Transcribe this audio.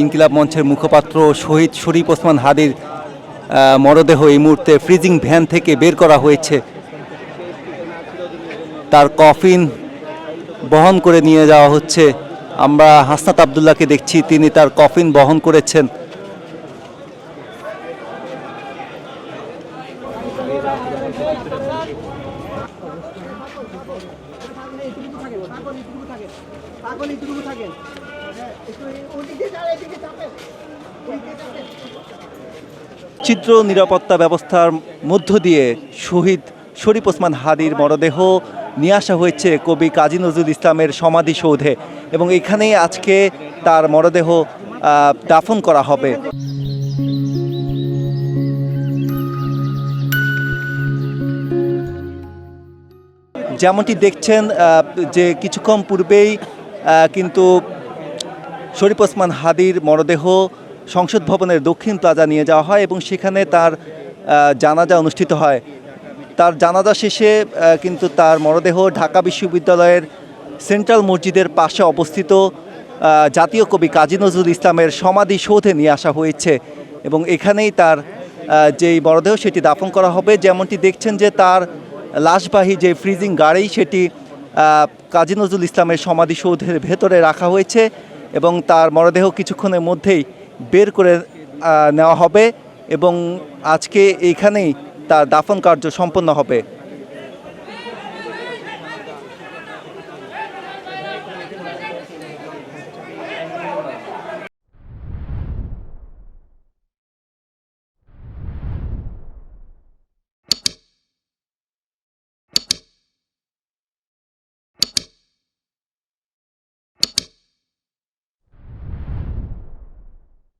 ইনকিলাব মঞ্চের মুখপাত্র শহীদ শরীফ ওসমান হাদির মরদেহ এই মুহূর্তে ফ্রিজিং ভ্যান থেকে বের করা হয়েছে। তার কফিন বহন করে নিয়ে যাওয়া হচ্ছে। আমরা হাসনাত আবদুল্লাহকে দেখছি, তিনি তার কফিন বহন করেছেন। চিত্র নিরাপত্তা ব্যবস্থার মধ্য দিয়ে শহীদ শরীফ ওসমান হাদির মরদেহ নিয়ে আসা হয়েছে কবি কাজী নজরুল ইসলামের সমাধিসৌধে এবং এখানেই আজকে তার মরদেহ দাফন করা হবে। যেমনটি দেখছেন যে কিছুক্ষণ পূর্বেই কিন্তু শরীফ ওসমান হাদির মরদেহ সংসদ ভবনের দক্ষিণ প্লাজা নিয়ে যাওয়া হয় এবং সেখানে তার জানাজা অনুষ্ঠিত হয়। তার জানাজা শেষে কিন্তু তার মরদেহ ঢাকা বিশ্ববিদ্যালয়ের সেন্ট্রাল মসজিদের পাশে অবস্থিত জাতীয় কবি কাজী নজরুল ইসলামের সমাধিসৌধে নিয়ে আসা হয়েছে এবং এখানেই তার যেই মরদেহ সেটি দাফন করা হবে। যেমনটি দেখছেন যে তার লাশবাহী যে ফ্রিজিং গাড়ি সেটি কাজী নজরুল ইসলামের সমাধিসৌধের ভেতরে রাখা হয়েছে এবং তার মরদেহ কিছুক্ষণের মধ্যেই বের করে নেওয়া হবে এবং আজকে এইখানেই তার দাফন কার্য সম্পন্ন হবে।